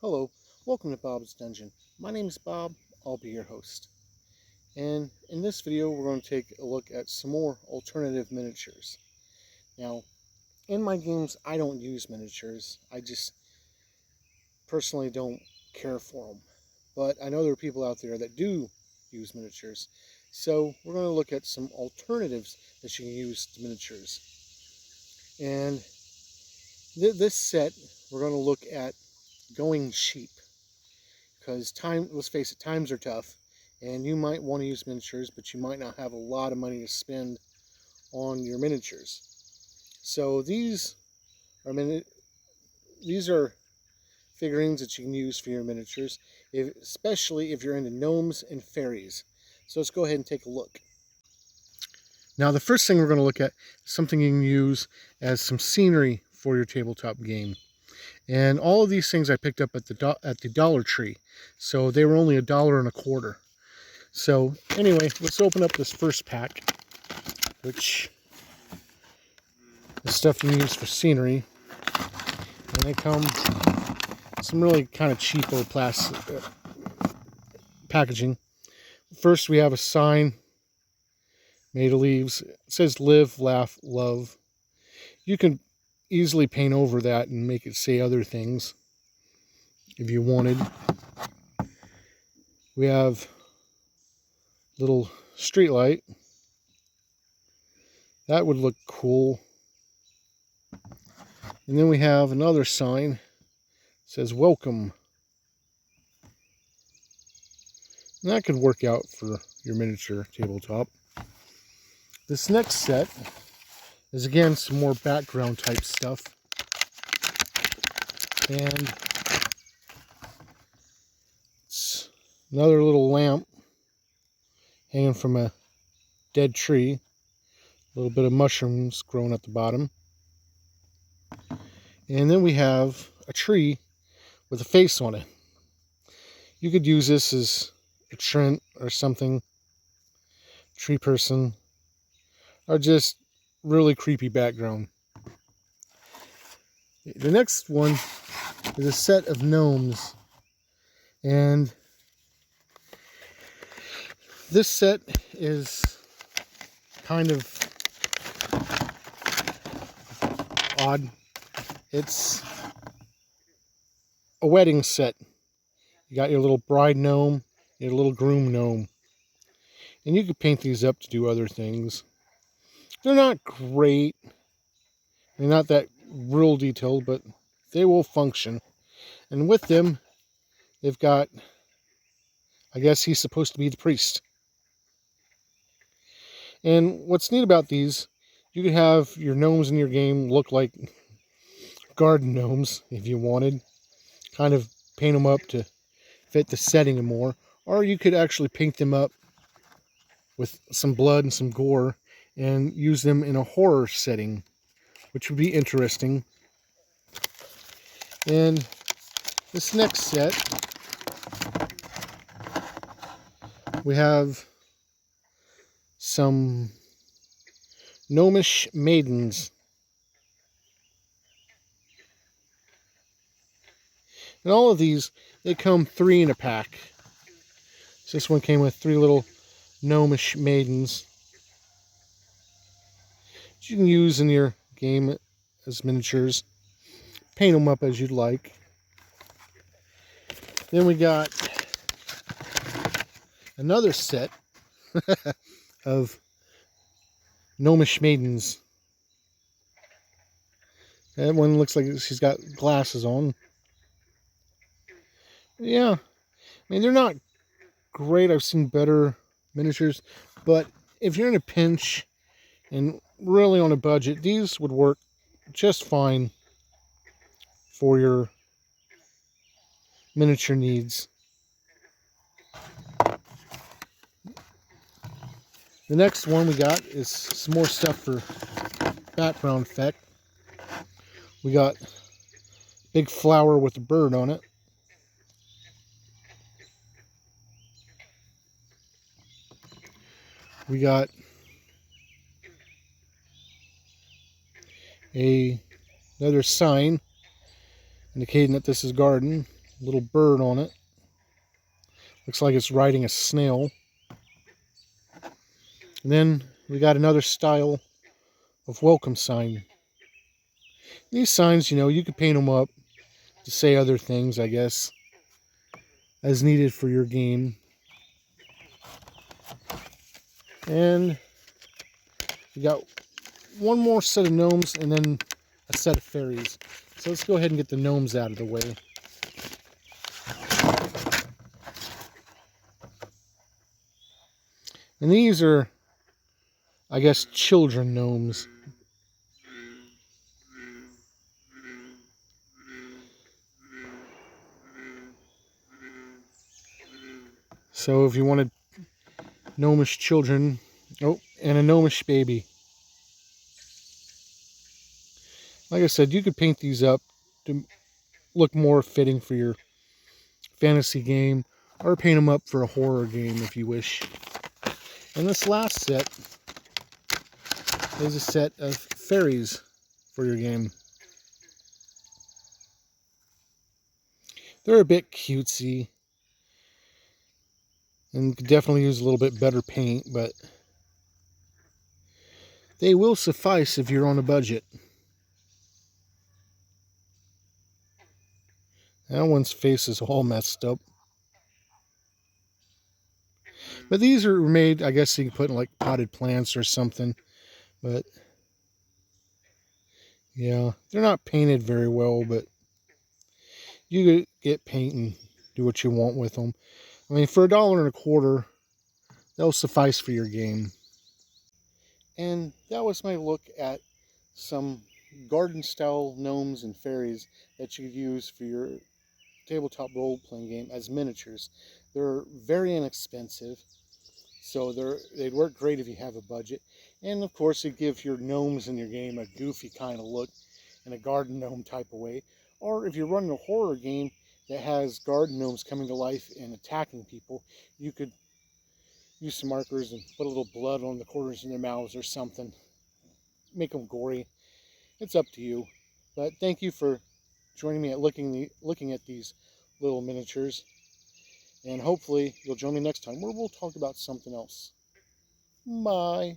Hello, welcome to Bob's Dungeon. My name is Bob, I'll be your host. And in this video, we're going to take a look at some more alternative miniatures. Now, in my games, I don't use miniatures. I just personally don't care for them. But I know there are people out there that do use miniatures. So we're going to look at some alternatives that you can use to miniatures. And this set, we're going to look at going cheap. Because let's face it, times are tough, and you might want to use miniatures, but you might not have a lot of money to spend on your miniatures. So these are figurines that you can use for your miniatures, especially if you're into gnomes and fairies. So let's go ahead and take a look. Now the first thing we're going to look at is something you can use as some scenery for your tabletop game. And all of these things I picked up at the Dollar Tree. So they were only $1.25. So anyway, let's open up this first pack, which is stuff you can use for scenery. And they come some really kind of cheapo plastic packaging. First we have a sign made of leaves. It says live, laugh, love. You can easily paint over that and make it say other things if you wanted. We have little street light. That would look cool. And then we have another sign. It says welcome. And that could work out for your miniature tabletop. This next set is again some more background type stuff. And it's another little lamp hanging from a dead tree. A little bit of mushrooms growing at the bottom. And then we have a tree with a face on it. You could use this as a Trent or something, tree person, or just really creepy background. The next one is a set of gnomes, and this set is kind of odd. It's a wedding set. You got your little bride gnome, your little groom gnome, and you could paint these up to do other things. They're not great. They're not that real detailed, but they will function. And with them, they've got, I guess he's supposed to be the priest. And what's neat about these, you could have your gnomes in your game look like garden gnomes if you wanted. Kind of paint them up to fit the setting more. Or you could actually paint them up with some blood and some gore and use them in a horror setting, which would be interesting. And this next set, we have some gnomish maidens. And all of these, they come 3 in a pack. So this one came with 3 little gnomish maidens that you can use in your game as miniatures. Paint them up as you'd like. Then we got another set of gnomish maidens. That one looks like she's got glasses on. Yeah, I mean, they're not great. I've seen better miniatures, but if you're in a pinch and really on a budget, these would work just fine for your miniature needs. The next one we got is some more stuff for background effect. We got a big flower with a bird on it. We got another sign indicating that this is garden. little bird on it. Looks like it's riding a snail. And then we got another style of welcome sign. These signs, you could paint them up to say other things, I guess, as needed for your game. And we got one more set of gnomes and then a set of fairies. So let's go ahead and get the gnomes out of the way. And these are, I guess, children gnomes. So if you wanted gnomish children, oh, and a gnomish baby. Like I said, you could paint these up to look more fitting for your fantasy game, or paint them up for a horror game if you wish. And this last set is a set of fairies for your game. They're a bit cutesy and could definitely use a little bit better paint, but they will suffice if you're on a budget. That one's face is all messed up. But these are made, I guess you can put in like potted plants or something. But yeah, they're not painted very well, but you could get paint and do what you want with them. I mean, for $1.25, they'll suffice for your game. And that was my look at some garden style gnomes and fairies that you could use for your tabletop role-playing game as miniatures. They're very inexpensive, so they'd work great if you have a budget. And of course, they give your gnomes in your game a goofy kind of look in a garden gnome type of way. Or if you're running a horror game that has garden gnomes coming to life and attacking people, you could use some markers and put a little blood on the corners of their mouths or something. Make them gory. It's up to you. But thank you for joining me at looking at these little miniatures. And hopefully you'll join me next time where we'll talk about something else. Bye.